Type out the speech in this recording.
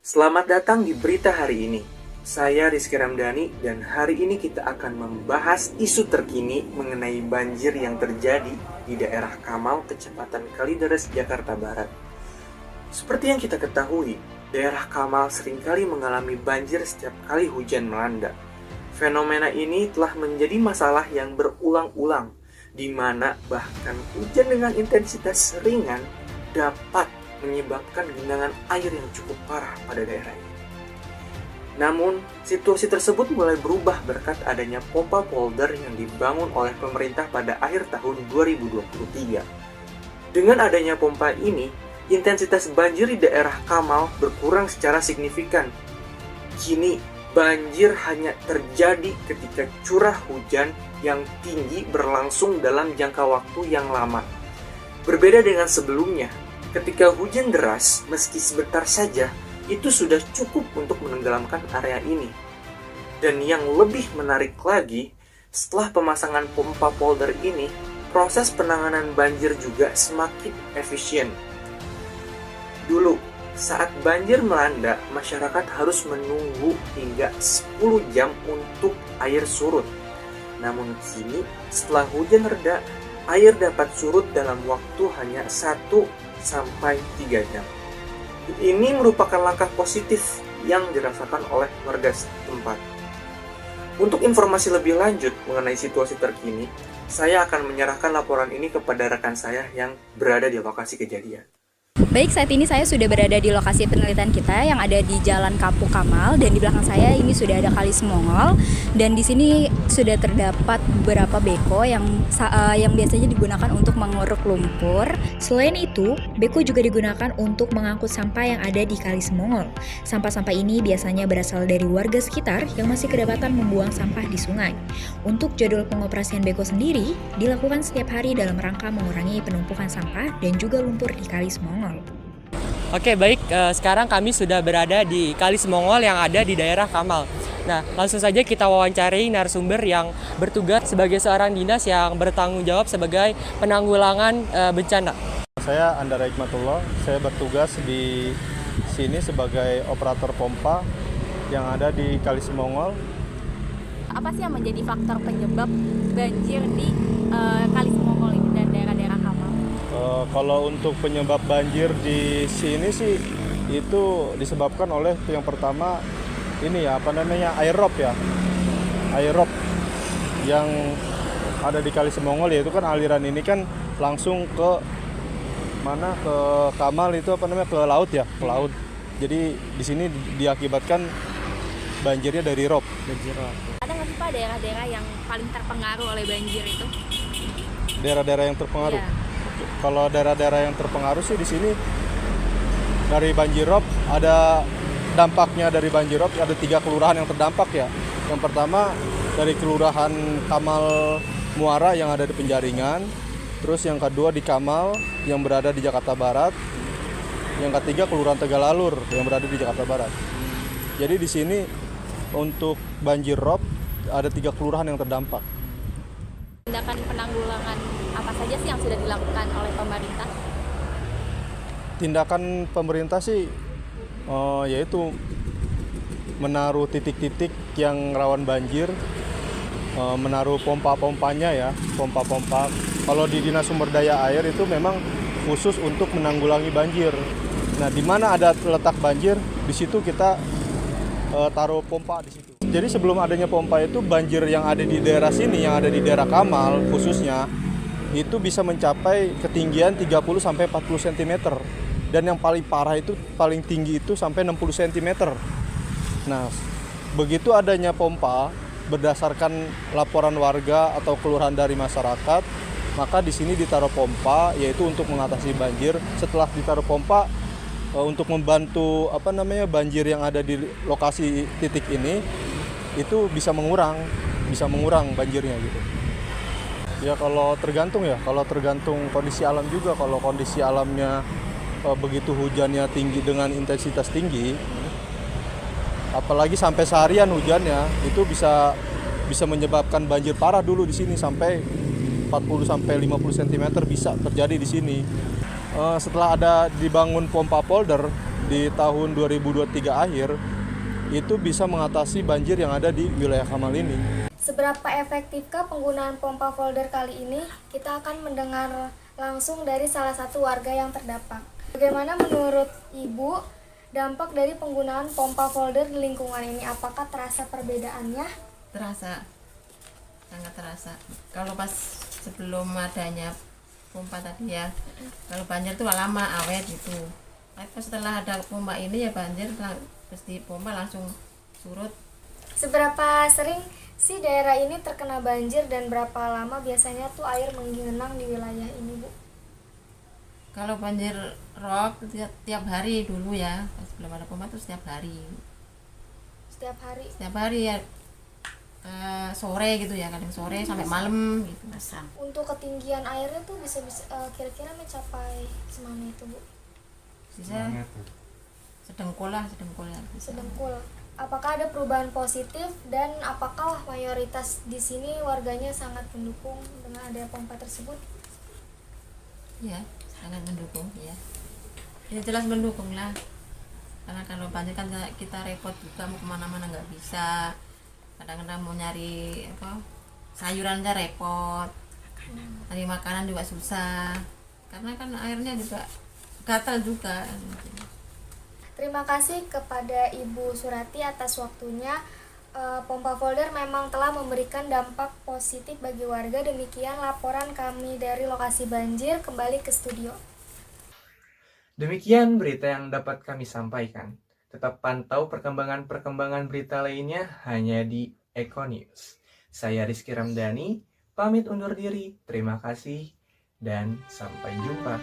Selamat datang di berita hari ini. Saya Rizky Ramdhani dan hari ini kita akan membahas isu terkini mengenai banjir yang terjadi di daerah Kamal, Kecamatan Kalideres, Jakarta Barat. Seperti yang kita ketahui, daerah Kamal seringkali mengalami banjir setiap kali hujan melanda. Fenomena ini telah menjadi masalah yang berulang-ulang, di mana bahkan hujan dengan intensitas ringan dapat menyebabkan genangan air yang cukup parah pada daerah ini. Namun, situasi tersebut mulai berubah berkat adanya pompa polder yang dibangun oleh pemerintah pada akhir tahun 2023. Dengan adanya pompa ini, intensitas banjir di daerah Kamal berkurang secara signifikan. Kini, banjir hanya terjadi ketika curah hujan yang tinggi berlangsung dalam jangka waktu yang lama. Berbeda dengan sebelumnya, ketika hujan deras, meski sebentar saja, itu sudah cukup untuk menenggelamkan area ini. Dan yang lebih menarik lagi, setelah pemasangan pompa polder ini, proses penanganan banjir juga semakin efisien. Dulu, saat banjir melanda, masyarakat harus menunggu hingga 10 jam untuk air surut. Namun kini, setelah hujan reda, air dapat surut dalam waktu hanya 1 sampai 3 jam. Ini merupakan langkah positif yang dirasakan oleh warga setempat. Untuk informasi lebih lanjut mengenai situasi terkini, saya akan menyerahkan laporan ini kepada rekan saya yang berada di lokasi kejadian. Baik, saat ini saya sudah berada di lokasi penelitian kita yang ada di Jalan Kampung Kamal, dan di belakang saya ini sudah ada Kali Semongol, dan di sini sudah terdapat beberapa beko yang biasanya digunakan untuk menguruk lumpur. Selain itu, beko juga digunakan untuk mengangkut sampah yang ada di Kali Semongol. Sampah-sampah ini biasanya berasal dari warga sekitar yang masih kedapatan membuang sampah di sungai. Untuk jadwal pengoperasian beko sendiri dilakukan setiap hari dalam rangka mengurangi penumpukan sampah dan juga lumpur di Kali Semongol. Oke, baik, sekarang kami sudah berada di Kali Semongol yang ada di daerah Kamal. Nah, langsung saja kita wawancari narasumber yang bertugas sebagai seorang dinas yang bertanggung jawab sebagai penanggulangan bencana. Saya Andara Hikmatullah, saya bertugas di sini sebagai operator pompa yang ada di Kali Semongol. Apa sih yang menjadi faktor penyebab banjir di Kali Semongol ini dan daerah-daerah Kamal? Kalau untuk penyebab banjir di sini sih itu disebabkan oleh yang pertama ini ya aerop ya. Aerop yang ada di Kali Semongol, yaitu kan aliran ini kan langsung ke mana, ke Kamal itu ke laut ya, ke laut. Jadi di sini diakibatkan banjirnya dari rob. Ada nggak sih Pak daerah-daerah yang paling terpengaruh oleh banjir itu? Daerah-daerah yang terpengaruh. Iya. Kalau daerah-daerah yang terpengaruh sih di sini dari banjirop, ada dampaknya dari banjirop ada 3 kelurahan yang terdampak ya. Yang pertama dari kelurahan Kamal Muara yang ada di Penjaringan, terus yang kedua di Kamal yang berada di Jakarta Barat, yang ketiga kelurahan Tegalalur yang berada di Jakarta Barat. Jadi di sini untuk banjirop ada 3 kelurahan yang terdampak. Tindakan penanggulangan apa saja sih yang sudah dilakukan oleh pemerintah? Tindakan pemerintah sih yaitu menaruh titik-titik yang rawan banjir, menaruh pompa-pompanya ya, pompa-pompa. Kalau di Dinas Sumber Daya Air itu memang khusus untuk menanggulangi banjir. Nah, di mana ada letak banjir, di situ kita taruh pompa di situ. Jadi sebelum adanya pompa itu, banjir yang ada di daerah sini, yang ada di daerah Kamal khususnya, itu bisa mencapai ketinggian 30 sampai 40 cm. Dan yang paling parah itu, paling tinggi itu sampai 60 cm. Nah, begitu adanya pompa, berdasarkan laporan warga atau keluhan dari masyarakat, maka di sini ditaruh pompa, yaitu untuk mengatasi banjir. Setelah ditaruh pompa, untuk membantu banjir yang ada di lokasi titik ini, itu bisa mengurang bisa mengurang banjirnya gitu. Ya kalau tergantung kondisi alam juga. Kalau kondisi alamnya begitu hujannya tinggi dengan intensitas tinggi, apalagi sampai seharian hujannya, itu bisa menyebabkan banjir parah dulu di sini sampai 40 sampai 50 cm bisa terjadi di sini. Setelah ada dibangun pompa polder di tahun 2023 akhir, itu bisa mengatasi banjir yang ada di wilayah Kamal ini. Seberapa efektifkah penggunaan pompa folder kali ini? Kita akan mendengar langsung dari salah satu warga yang terdampak. Bagaimana menurut Ibu dampak dari penggunaan pompa folder di lingkungan ini? Apakah terasa perbedaannya? Terasa, sangat terasa. Kalau pas sebelum adanya pompa tadi ya, kalau banjir tuh lama awet gitu. Tapi setelah ada pompa ini ya banjir pasti pompa langsung surut. Seberapa sering sih daerah ini terkena banjir dan berapa lama biasanya tuh air menggenang di wilayah ini, Bu? Kalau banjir rob tiap hari dulu ya, pas belum ada pompa tuh setiap hari. Setiap hari? Setiap hari ya, sore gitu ya, kadang sore sampai malam gitu. Untuk ketinggian airnya tuh bisa kira-kira mencapai semana itu, Bu? Bisa sedengkul ya. Sedengkul. Apakah ada perubahan positif dan apakah mayoritas di sini warganya sangat mendukung dengan adanya pompa tersebut? Ya, sangat mendukung ya. Ya jelas mendukung lah. Karena kalau banjir kan kita repot juga, mau kemana-mana nggak bisa. Kadang-kadang mau nyari sayuran aja repot, nyari makanan juga susah. Karena kan airnya juga gatal juga. Terima kasih kepada Ibu Surati atas waktunya. Pompa folder memang telah memberikan dampak positif bagi warga. Demikian laporan kami dari lokasi banjir. Kembali ke studio. Demikian berita yang dapat kami sampaikan. Tetap pantau perkembangan berita lainnya hanya di Eko News. Saya Rizky Ramdhani, pamit undur diri. Terima kasih dan sampai jumpa.